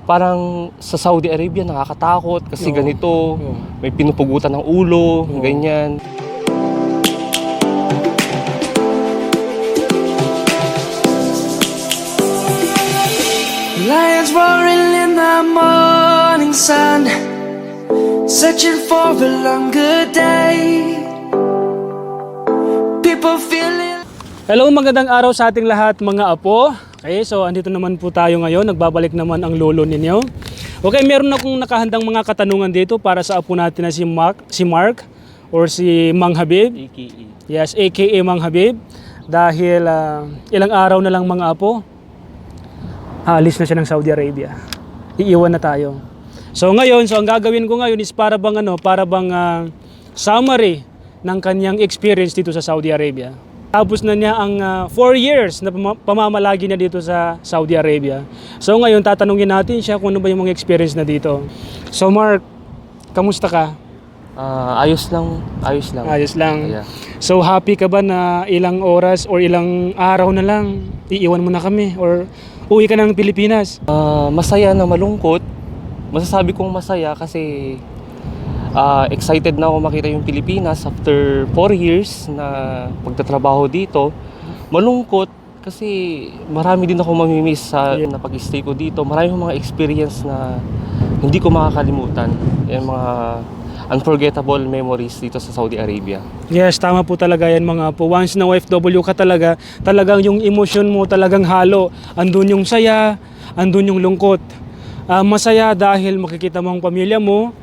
parang sa Saudi Arabia nakakatakot kasi Oo. ganito, Oo. may pinupugutan ng ulo, Oo. ganyan. Lions roaring in the morning sun, searching for a longer day. People feeling. Hello, magandang araw sa ating lahat mga apo. Okay, so andito naman po tayo ngayon. Nagbabalik naman ang lolo ninyo. Okay, meron akong nakahandang mga katanungan dito para sa apo natin na si Mark or si Mang Habib. AKA. Yes, aka Mang Habib. Dahil ilang araw na lang mga apo, aalis na siya ng Saudi Arabia. Iiwan na tayo. So ngayon, ang gagawin ko ngayon is para bang summary ng kanyang experience dito sa Saudi Arabia. Tapos na niya ang 4 years na pamamalagi niya dito sa Saudi Arabia. So ngayon, tatanungin natin siya kung ano ba yung mga experience na dito. So Mark, kamusta ka? Ayos lang. Ayos lang. Yeah. So happy ka ba na ilang oras or ilang araw na lang iiwan mo na kami or uwi ka ng Pilipinas? Masaya na malungkot. Masasabi kong masaya kasi excited na ako makita yung Pilipinas after 4 years na pagtatrabaho dito. Malungkot kasi marami din ako mamimiss sa na pag-stay ko dito. Marami mga experience na hindi ko makakalimutan. Yung mga unforgettable memories dito sa Saudi Arabia. Yes, tama po talaga yan mga po. Once na OFW ka talagang yung emosyon mo talagang halo. Andun yung saya, andun yung lungkot. Masaya dahil makikita mo ang pamilya mo,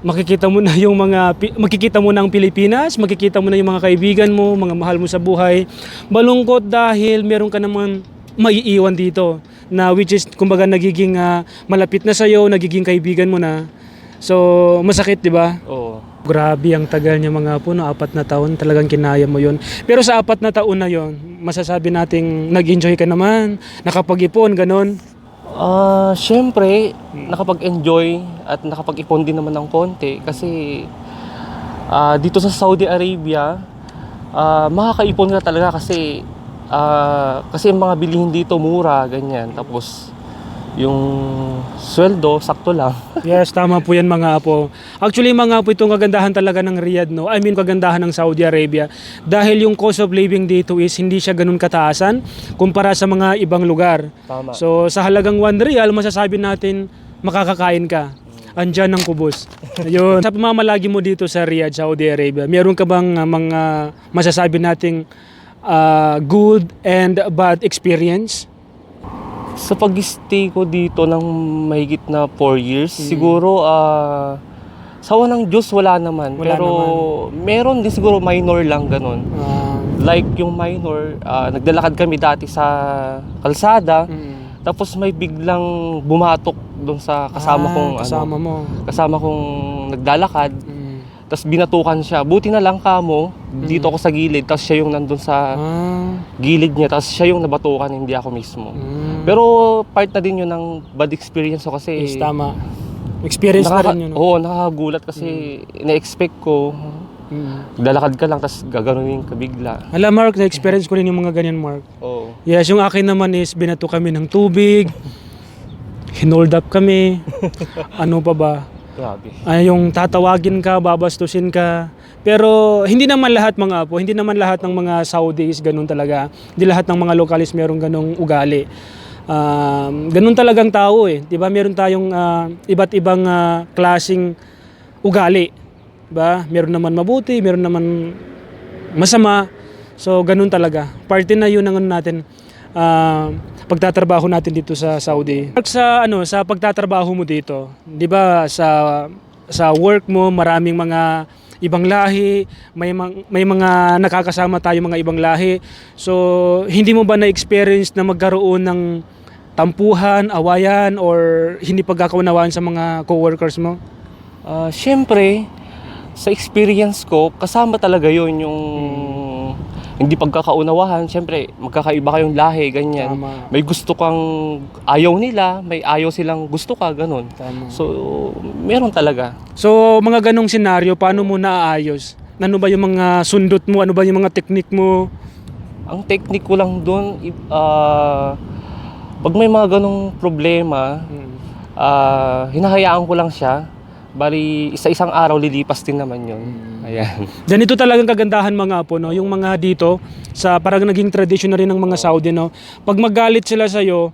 makikita mo na ang Pilipinas, makikita mo na yung mga kaibigan mo, mga mahal mo sa buhay. Malungkot dahil meron ka naman maiiwan dito na which is kumbaga nagiging malapit na sa'yo, nagiging kaibigan mo na. So, masakit, di ba? Oo. Grabe ang tagal niya mga po, 4 na taon, talagang kinaya mo yun. Pero sa 4 na taon na yun, masasabi nating nag-enjoy ka naman, nakapag-ipon, ganon. Siyempre, nakapag-enjoy at nakapag-ipon din naman ng konti kasi dito sa Saudi Arabia, makakaipon ka talaga kasi yung mga bilihin dito mura, ganyan. Tapos, yung sweldo, sakto lang. Yes, tama po yan mga apo. Actually mga apo, itong kagandahan talaga ng Riyadh, no? I mean, kagandahan ng Saudi Arabia. Dahil yung cost of living dito is hindi siya ganun kataasan kumpara sa mga ibang lugar. Tama. So sa halagang 1 real, masasabi natin makakakain ka. Andyan ang kubos. Ayun. Sa pamamalagi mo dito sa Riyadh, Saudi Arabia, meron ka bang mga masasabi nating good and bad experience? Sa pag-stay ko dito ng mahigit na 4 years, siguro sawa ng Diyos wala naman. Pero meron din siguro minor lang ganun. Like yung minor, naglalakad kami dati sa kalsada, tapos may biglang bumatok doon sa kasama kong naglalakad. Tapos binatukan siya. Buti na lang kamo, dito ako sa gilid, tapos siya yung nandun sa gilid niya, tapos siya yung nabatukan, hindi ako mismo. Pero part na din yun ng bad experience ko kasi... Yes, tama. Experience na rin yun. Oo, nakakagulat kasi ina-expect ko, lalakad ka lang, tapos gaganunin ka bigla. Alam Mark, na-experience ko rin yung mga ganyan Mark. Oo. Yes, yung akin naman is binato kami ng tubig, hinold up kami, ano pa ba? Grabe. Yung tatawagin ka, babastusin ka. Pero hindi naman lahat mga apo, hindi naman lahat ng mga Saudis ganun talaga. Hindi lahat ng mga lokalis merong ganung ugali. Ganun talagang tao eh. 'Di ba? Meron tayong iba't ibang klaseng ugali. 'Di ba? Meron naman mabuti, meron naman masama. So ganun talaga. Parte na 'yun ng ano natin. Pagtatrabaho natin dito sa Saudi. Sa pagtatrabaho mo dito, 'di ba sa work mo maraming mga ibang lahi, may mga nakakasama tayo mga ibang lahi. So hindi mo ba na-experience na magkaroon ng tampuhan, awayan or hindi pagkakaunawaan sa mga coworkers mo? Siyempre, sa experience ko, kasama talaga 'yun yung hindi pagkakaunawahan. Siyempre, magkakaiba kayong lahi, ganyan. Tama. May gusto kang ayaw nila, may ayaw silang gusto ka, ganun. Tama. So, meron talaga. So mga ganong senaryo, paano mo naaayos? Ano ba yung mga sundot mo? Ano ba yung mga technique mo? Ang technique ko lang doon, pag may mga ganong problema, hinahayaan ko lang siya. Bali, isa-isang araw lilipas din naman yun. Ayan. Ganito talagang kagandahan mga apo, no? Yung mga dito, sa parang naging tradition na rin ng mga Saudi, no? Pag magalit sila sa'yo,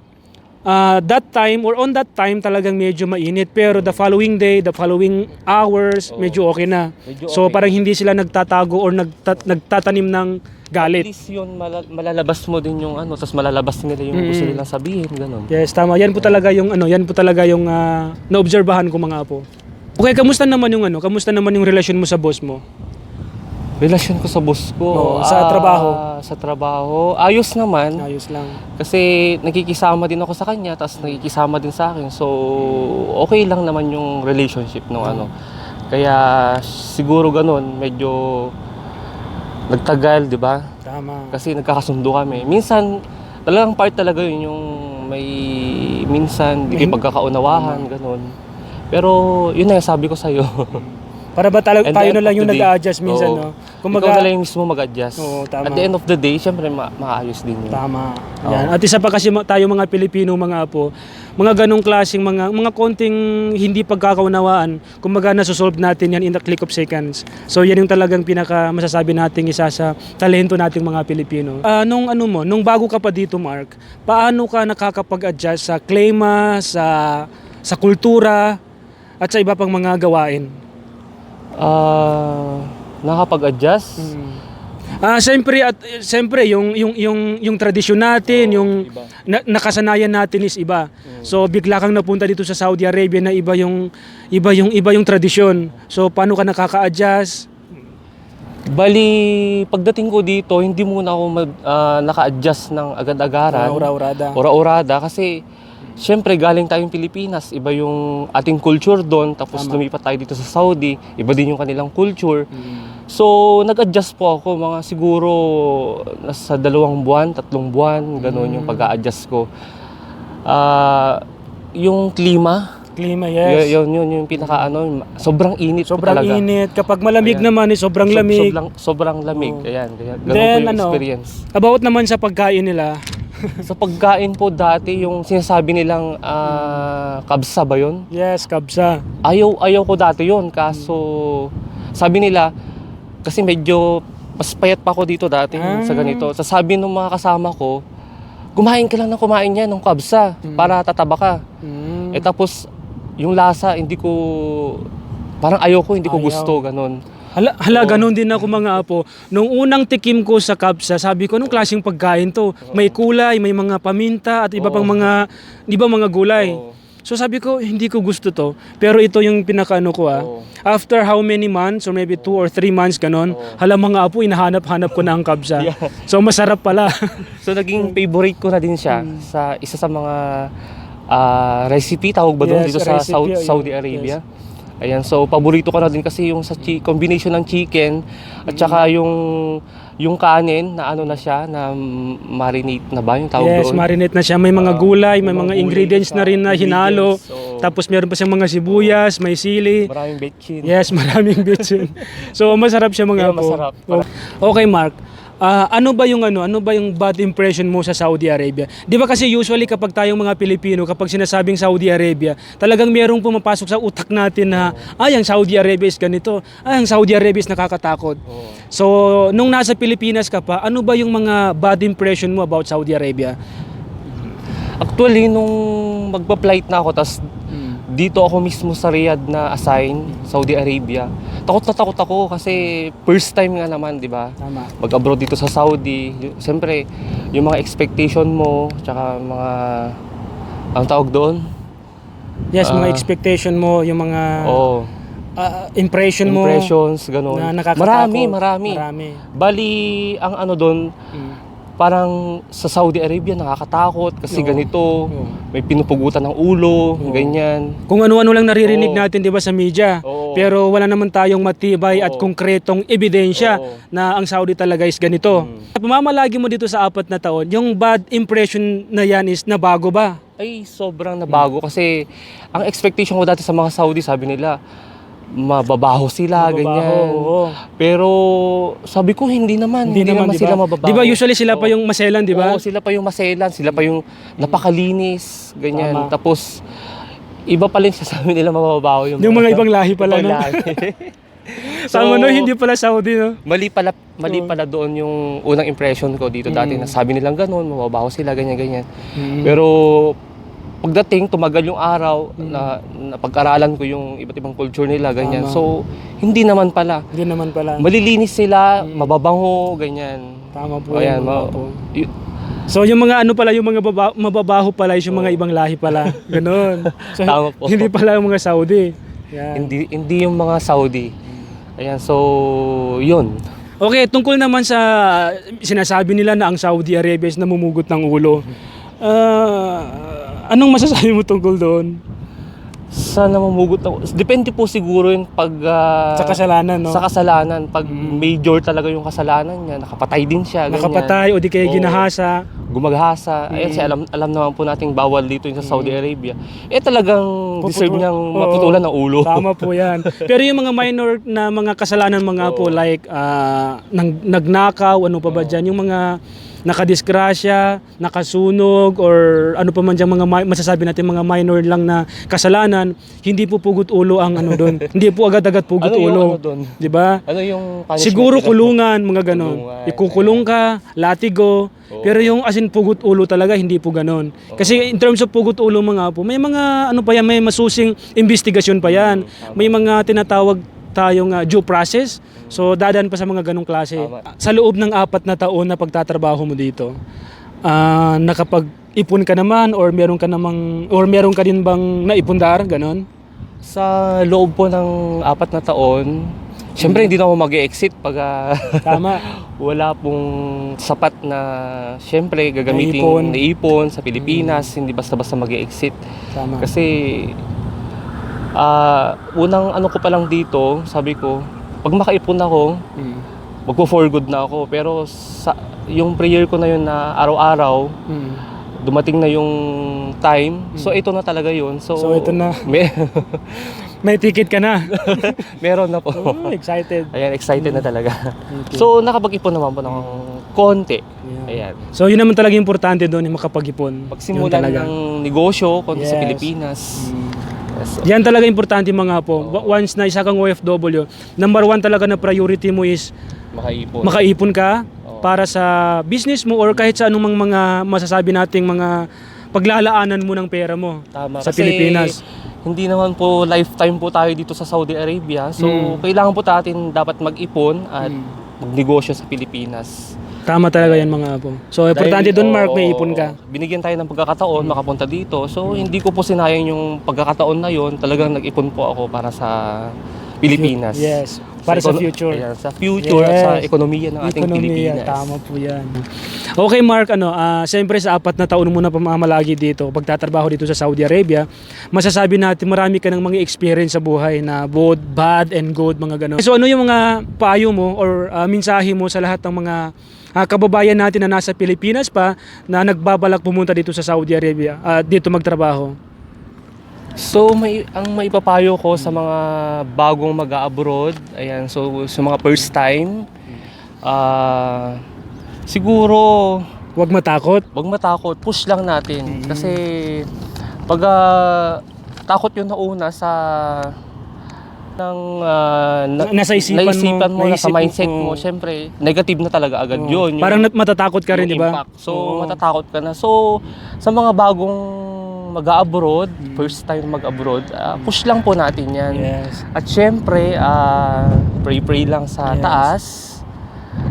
that time or on that time talagang medyo mainit, pero the following day, the following hours, medyo okay na. Medyo So okay. parang hindi sila nagtatago or nagtatanim ng At galit. least yun, malalabas mo din yung ano, tapos malalabas nila yung gusto nilang sabihin, ganun. Yes, tama. Yan po talaga yung naobserbahan ko mga apo. Okay, kamusta naman yung relasyon mo sa boss mo? Relasyon ko sa boss ko. Oo, sa trabaho. Sa trabaho, ayos naman. Ayos lang. Kasi nakikisama din ako sa kanya, tapos nakikisama din sa akin. So, okay lang naman yung relationship ng ano. Kaya siguro ganun, medyo nagtagal, di ba? Tama. Kasi nagkakasundo kami. Minsan, talagang part talaga yun yung may minsan, di pagkakaunawahan, ganun. Pero yun na yung sabi ko sa'yo. Para ba And tayo the na end lang of yung the day, nag-a-adjust minsan, oo. no? Ikaw na lang yung mismo mag-adjust. Oo, tama. At the end of the day, syempre maayos din yun. Tama. Yan. At isa pa kasi tayo mga Pilipino mga apo, mga ganong klaseng mga konting hindi pagkakaunawaan, kumbaga nasosolve natin yan in the click of seconds. So yan yung talagang pinaka masasabi nating isa sa talento nating mga Pilipino. Nung bago ka pa dito, Mark, paano ka nakakapag-adjust sa klima, sa kultura, at sa iba pang mga gawain? Nakapag-adjust? Siyempre yung tradisyon natin, yung nakasanayan natin is iba. So bigla kang napunta dito sa Saudi Arabia na iba yung tradisyon. So paano ka nakaka-adjust? Bali, pagdating ko dito, hindi muna ako naka-adjust ng agad-agaran. Ora-orada kasi siyempre galing tayong Pilipinas, iba yung ating culture doon, tapos lumipat tayo dito sa Saudi, iba din yung kanilang culture. So, nag-adjust po ako mga siguro nasa 2 buwan, 3 buwan, gano'n yung pag-a-adjust ko. Yung klima, Yes. yun yung pinaka sobrang init po Sobrang talaga. init. Kapag malamig naman, sobrang lamig. Sobrang lamig. Ayan, ganun Then, po yung experience. About naman sa pagkain nila. Sa pagkain po dati, yung sinasabi nilang kabsa ba yun? Yes, kabsa. Ayaw ko dati yun, kaso sabi nila, kasi medyo paspayat pa ako dito dati sa ganito. Sasabi ng mga kasama ko, kumain ka lang ng kumain yan ng kabsa para tataba ka. Tapos yung lasa, parang hindi ko gusto, ganun. Hala, ganun din ako mga apo. Nung unang tikim ko sa kabsa, sabi ko, anong klaseng pagkain to? May kulay, may mga paminta at iba pang mga gulay. So sabi ko, hindi ko gusto to. Pero ito yung pinakaano ko After how many months, or maybe 2 or 3 months, ganun, hala mga apo, inahanap-hanap ko na ang kabsa. So masarap pala. So naging favorite ko na din siya sa isa sa mga recipe, tawag ba doon dito sa recipe, Saudi Arabia. Ayan, so paborito ko na din kasi yung sa combination ng chicken at saka yung kanin na na siya, na marinate na ba yung tawag doon? Yes, marinate na siya. May mga gulay, may mga ingredients na rin na hinalo. Tapos meron pa siyang mga sibuyas, may sili. Maraming betchin. Yes, maraming betchin. So masarap siya mga apo. Masarap. Okay, Mark. Ano ba yung bad impression mo sa Saudi Arabia? 'Di ba kasi usually kapag tayong mga Pilipino, kapag sinasabing Saudi Arabia, talagang merong pumapasok sa utak natin na ang Saudi Arabia is ganito, ang Saudi Arabia is nakakatakot. So, nung nasa Pilipinas ka pa, ano ba yung mga bad impression mo about Saudi Arabia? Actually, nung magpa-flight na ako, tas dito ako mismo sa Riyadh na assign, Saudi Arabia. Takot na takot ako kasi first time nga naman, di ba? Tama. Mag-abroad dito sa Saudi. Siyempre, yung mga expectation mo, tsaka mga, ang tawag doon? Yes, mga expectation mo, yung mga impressions, ganun. na nakakatakot. Marami. Bali, ang doon, parang sa Saudi Arabia nakakatakot kasi ganito, may pinupugutan ng ulo, ganyan. Kung ano-ano lang naririnig natin 'di ba sa media. Pero wala naman tayong matibay at konkretong ebidensya na ang Saudi talaga is ganito. Pamamalagi mo dito sa 4 na taon, yung bad impression na yan is nabago ba? Ay, sobrang nabago kasi ang expectation ko dati sa mga Saudi, sabi nila, mababaho sila, ganyan. Pero sabi ko, hindi naman diba? Sila mababaho. Di ba usually sila pa yung maselan, di ba? Oo, sila pa yung maselan, sila pa yung napakalinis, ganyan. Tama. Tapos, Iba pa rin sasabi nila mababaw yung Yung mga ibang lahi pala, no? lahi. Tama, no? Hindi pala Saudi, no? Mali pala doon yung unang impression ko dito dati na sabi nilang gano'n, mababaho sila, ganyan-ganyan. Pero pagdating, tumagal yung araw na pag-aralan ko yung iba't ibang culture nila, ganyan. Tama. So, hindi naman pala. Hindi naman pala. Malilinis sila, mababango, ganyan. Tama po. Ayan, mga po. So yung mga ano pala, yung mga mababaho pala, yung mga ibang lahi pala. Ganon. So, Tama po. hindi pala yung mga Saudi. Yan. Hindi yung mga Saudi. Ayan, so, yun. Okay, tungkol naman sa sinasabi nila na ang Saudi Arabia is namumugot ng ulo. Anong masasabi mo tungkol doon? Sa namumugot na, depende po siguro yun pag Sa kasalanan, no? sa kasalanan, pag major talaga yung kasalanan niya, nakapatay din siya, ganyan. Nakapatay o di kaya Oo. ginahasa. Gumaghasa. Ayan, alam naman po nating bawal dito yung sa Saudi Arabia. Talagang deserve niyang Oo. maputulan ng ulo. Tama po yan. Pero yung mga minor na mga kasalanan mga po, like nagnakaw, ano pa ba dyan, yung mga nakadisgrasya, nakasunog, or ano pa man dyan mga masasabi natin mga minor lang na kasalanan, hindi po pugot ulo ang ano doon. Hindi po agad-agad pugot Ano yung ulo. ano doon? 'Di ba? Ano yung punishment Siguro nila? kulungan, mga ganon. Kulungan, Ikukulong ka, latigo. Pero yung as in pugot ulo talaga, hindi po ganon. Kasi in terms of pugot ulo mga po, may mga ano pa yan, may masusing investigasyon pa yan. May mga tinatawag tayong due process. So dadaan pa sa mga ganong klase. Tama. Sa loob ng 4 na taon na pagtatrabaho mo dito, nakapag-ipon ka naman or meron ka din bang naipundar, ganon? Sa loob po ng 4 na taon, syempre hindi na ako mag-exit pag Tama. wala pong sapat na syempre gagamitin Naipon. naipon sa Pilipinas, hindi basta-basta mag-exit. Tama. Kasi unang ano ko pa lang dito, sabi ko, pag makaipon ako, magpo-for good na ako. Pero yung prayer ko na yun na araw-araw, dumating na yung time. So ito na talaga yun. So ito na. May ticket ka na. Meron na po. Excited. Ayan, excited na talaga. So nakapag-ipon naman po ng konti. Ayan. So yun naman talaga importante doon, yung makapag-ipon. Pagsimulan Yun talaga. ng negosyo konti sa Yes. Pilipinas. Yes. Yan talaga importante mga po. Once na isa kang OFW, number 1 talaga na priority mo is Makaipon. makaipon ka para sa business mo or kahit sa anumang mga masasabi nating mga paglalaanan mo ng pera mo Tama. sa Kasi Pilipinas. hindi naman po lifetime po tayo dito sa Saudi Arabia. So kailangan po natin dapat mag-ipon at magnegosyo sa Pilipinas. Tama talaga yan mga po. So importante doon, Mark, may ipon ka. Binigyan tayo ng pagkakataon makapunta dito. So hindi ko po sinayang yung pagkakataon na yon. Talagang nag-ipon po ako para sa Pilipinas. Yes. Para sa future. Ayan, sa future at sa ekonomiya ng ating Ekonomiya, Pilipinas. tama po yan. Okay, Mark, siyempre sa 4 na taon mo na pamamalagi dito, pagtatrabaho dito sa Saudi Arabia, masasabi natin marami ka ng mga experience sa buhay na both bad and good, mga ganun. So ano yung mga payo mo or mensahe mo sa lahat ng mga kababayan natin na nasa Pilipinas pa na nagbabalak pumunta dito sa Saudi Arabia, dito magtrabaho? So ang maipapayo ko sa mga bagong mag-abroad, ayan, so sa mga first time, siguro Huwag matakot. wag matakot, push lang natin. Kasi pag takot yun nauna sa Nasa isipan mo, nasa naisip mo, mindset mo, syempre negative na talaga agad yun. Parang matatakot ka rin, yung di ba? impact. So matatakot ka na. So sa mga bagong mag-abroad, first time mag-abroad, push lang po natin yan. Yes. At syempre, pray lang sa Yes. taas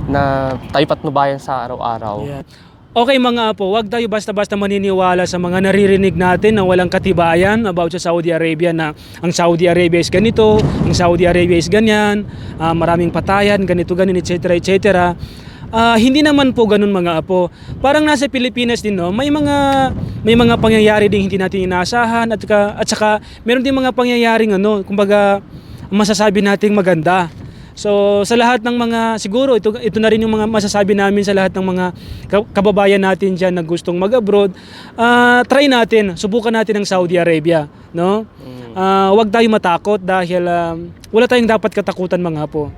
na tayo patnubayan sa araw-araw. Yeah. Okay mga apo, wag tayo basta-basta maniniwala sa mga naririnig natin na walang katibayan about sa Saudi Arabia na ang Saudi Arabia is ganito, ang Saudi Arabia is ganyan, maraming patayan, ganito, ganyan, etc. etc. Hindi naman po ganun mga apo. Parang nasa Pilipinas din, no, may mga pangyayari din hindi natin inaasahan at saka meron din mga pangyayaring kumbaga masasabi nating maganda. So sa lahat ng mga, siguro ito na rin yung mga masasabi namin sa lahat ng mga kababayan natin diyan na gustong mag-abroad, try natin, subukan natin ang Saudi Arabia, no? Huwag tayo matakot dahil wala tayong dapat katakutan mga apo.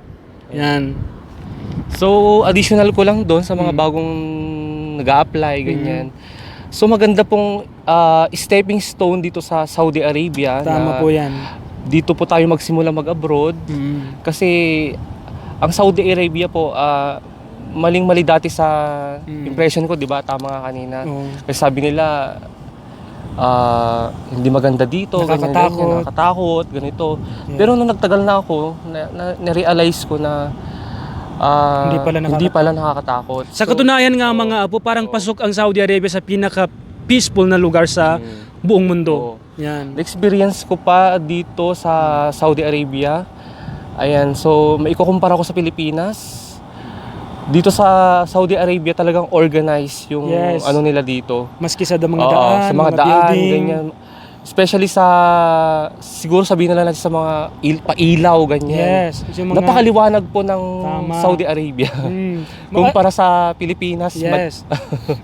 Yan. So, additional ko lang doon sa mga bagong nag-a-apply, ganyan. So, maganda pong stepping stone dito sa Saudi Arabia. Tama na po yan. Dito po tayo magsimula mag-abroad. Kasi ang Saudi Arabia po, maling-mali dati sa impression ko, di ba? Tama nga kanina. Oo. Kasi sabi nila, hindi maganda dito, Nakakatakot. ganyan, nakakatakot, ganito. Pero nung nagtagal na ako, na-realize ko na hindi pala nakakatakot. Sa katunayan nga mga apo, parang pasok ang Saudi Arabia sa pinaka-peaceful na lugar sa buong mundo. Oo. Yan. Na-experience ko pa dito sa Saudi Arabia. Ayan, so maikukumpara ko sa Pilipinas. Dito sa Saudi Arabia talagang organized yung Yes. ano nila dito. Maski sa mga Oo, daan, sa mga daan, building. ganyan. Especially siguro sabihin na lang natin sa mga pailaw, ganyan. Yes. Yung mga- Napakaliwanag po ng Tama. Saudi Arabia. Mm. Kumpara sa Pilipinas. Yes.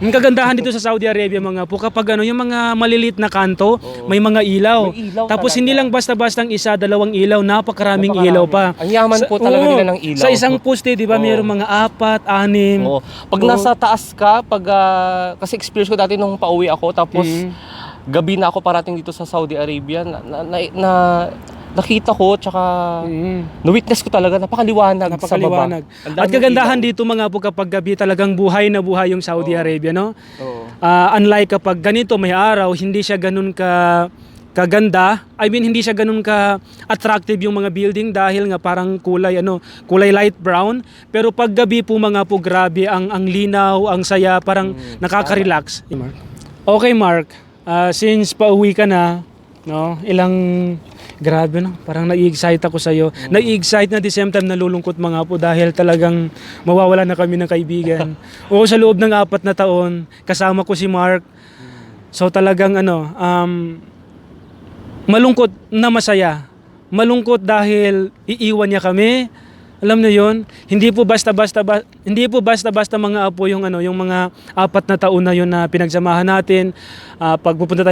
Ang kagandahan dito sa Saudi Arabia mga po, kapag yung mga maliliit na kanto, may mga ilaw. May ilaw Tapos talaga. hindi lang basta-bastang isa, dalawang ilaw, napakaraming ilaw pa. Ang yaman po talaga Oo, nila ng ilaw. Sa isang poste, di ba, Oo. mayroong mga 4, 6. Oo. Pag nasa taas ka, kasi experience ko dati nung pauwi ako, tapos gabi na ako parating dito sa Saudi Arabia, nakita ko, tsaka na-witness ko talaga, napakaliwanag sa baba. Napakaliwanag. Ang daming At kagandahan ilaw. dito mga po, kapag gabi talagang buhay na buhay yung Saudi Arabia, no? Oo. Unlike kapag ganito may araw, hindi siya ganun kaganda. I mean, hindi siya ganun ka attractive yung mga building dahil nga parang kulay light brown. Pero pag gabi po mga po, grabe ang linaw, ang saya, parang nakaka-relax. Okay, Mark. Since pauwi ka na, no? Grabe, no? Parang nai-excite ako sa iyo. Nai-excite na, at the same time nalulungkot mga po dahil talagang mawawala na kami ng kaibigan. Oo, sa loob ng 4 na taon, kasama ko si Mark. So talagang malungkot na masaya. Malungkot dahil iiwan niya kami. Alam niyo 'yon, hindi po basta-basta mga apo yung mga 4 na taon na 'yon na pinagsamahan natin. Pagpupunta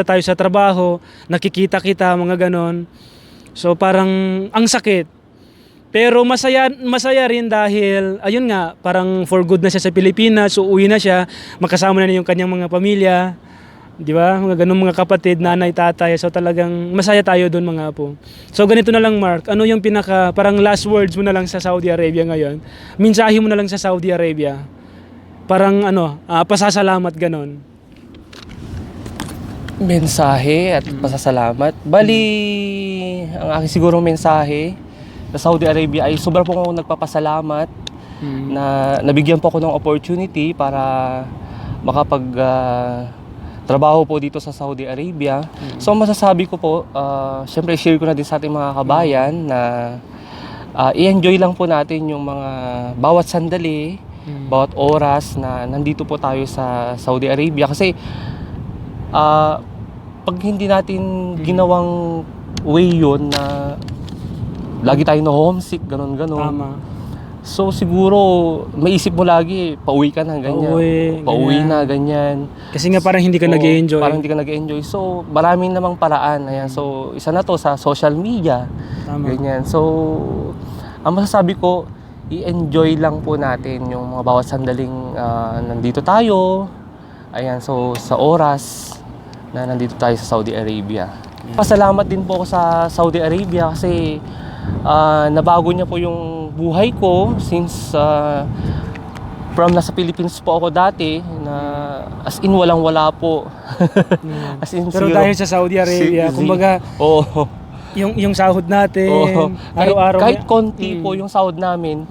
tayo sa trabaho, nakikita kita mga ganon. So parang ang sakit. Pero masaya rin dahil ayun nga, parang for good na siya sa Pilipinas, so uwi na siya, makasama na yung kanyang mga pamilya. Di ba? Mga ganun mga kapatid, nanay, tatay. So talagang masaya tayo doon mga apo. So ganito na lang Mark, ano yung parang last words mo na lang sa Saudi Arabia ngayon? Mensahe mo na lang sa Saudi Arabia. Parang pasasalamat ganon. Mensahe at pasasalamat. Bali, ang aking siguro mensahe sa Saudi Arabia ay sobra po ako nagpapasalamat na nabigyan po ako ng opportunity para makapag trabaho po dito sa Saudi Arabia. So masasabi ko po, syempre share ko na din sa ating mga kabayan na i-enjoy lang po natin yung mga bawat sandali, bawat oras na nandito po tayo sa Saudi Arabia. Kasi pag hindi natin ginawang way yun na lagi tayo na homesick, ganon. Tama. So siguro maisip mo lagi, pauwi ka na, ganyan. Pauwi na, ganyan. Kasi nga parang hindi ka Oo, nag-enjoy. Parang hindi ka nag-enjoy. So maraming namang paraan. Ayan. So isa na to sa social media. Tama. Ganyan. So ang masasabi ko, i-enjoy lang po natin yung mga bawat sandaling nandito tayo. Ayan. So sa oras na nandito tayo sa Saudi Arabia. Pasalamat din po ako sa Saudi Arabia kasi nabago niya po yung buhay ko since from nasa Philippines po ako dati na as in walang-wala po. As in Pero zero. dahil sa Saudi Arabia, kumbaga Oo. yung sahod natin, Oo. araw-araw Kahit konti po yung sahod namin,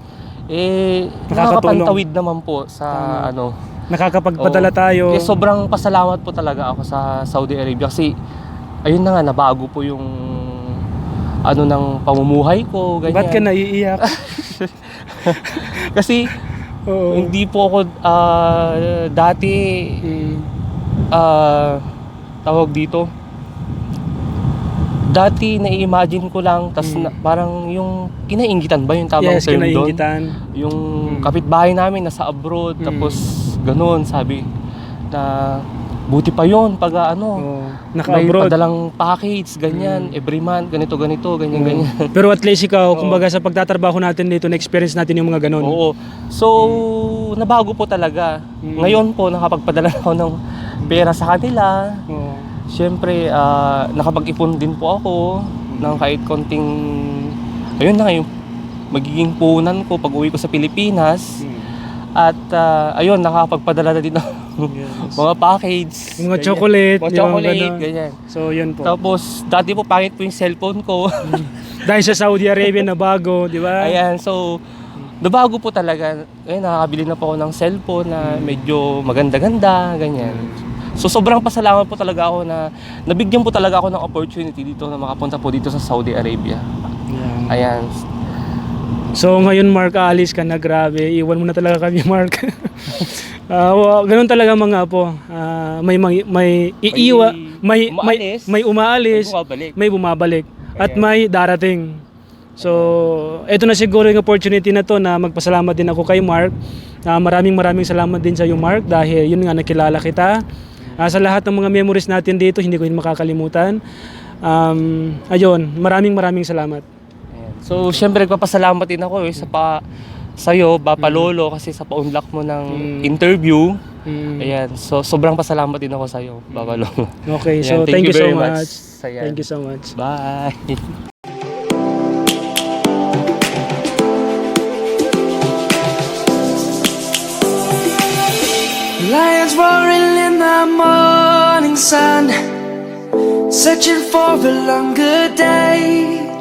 Nakakatulong. nakakapantawid naman po sa nakakapagpadala tayo. Kaya sobrang pasalamat po talaga ako sa Saudi Arabia kasi ayun na nga, nabago po yung ng pamumuhay ko, ganyan. Ba't ka naiiyak? Kasi Oo. hindi po ako dati tawag dito. Dati nai-imagine ko lang tas parang yung kinainggitan ba yung tamang Yes, term doon? kinainggitan. Yung kapitbahay namin nasa abroad tapos ganoon sabi na buti pa yon pag may Naka-abroad. padalang package, ganyan, every month, ganito, ganyan. Pero at least ikaw, kumbaga sa pagtatrabaho natin dito, na-experience natin yung mga ganun. Oo. So, nabago po talaga. Ngayon po, nakapagpadala ako pera sa kanila. Oo. Siyempre, nakapag-ipon din po ako ng kahit konting, ayun na yung magiging puhunan ko pag uwi ko sa Pilipinas. At ayun, nakapagpadala na din ako Yes. mga package. Yung mga ganyan. chocolate, Mga yung chocolate, gano'n. ganyan. So, yun po. Tapos, dati po pangit po yung cellphone ko. Dahil sa Saudi Arabia na bago, di ba? Ayan, so, nabago po talaga. Ayun, nakakabili na po ako ng cellphone na medyo maganda-ganda, ganyan. So, sobrang pasalamat po talaga ako na nabigyan po talaga ako ng opportunity dito na makapunta po dito sa Saudi Arabia. Yeah. Ayan. So ngayon Mark, aalis ka na, grabe. Iwan mo na talaga kami, Mark. Ganun talaga mga apo. May iiwa, may umaalis, may bumabalik, at may darating. So, ito na siguro yung opportunity na to na magpasalamat din ako kay Mark. Maraming salamat din sa iyo, Mark, dahil yun nga, nakilala kita. Sa lahat ng mga memories natin dito, hindi ko yun makakalimutan. Ayun, maraming salamat. So, syempre nagpapasalamat din ako sa'yo, Papa Lolo, kasi sa pa-unlock mo ng interview. Ayan, so sobrang pasalamat din ako sa'yo, Papa Lolo. Okay, so Ayan, thank you so very much. Ayan. Thank you so much. Bye! Lions roaring in the morning sun, searching for a longer day.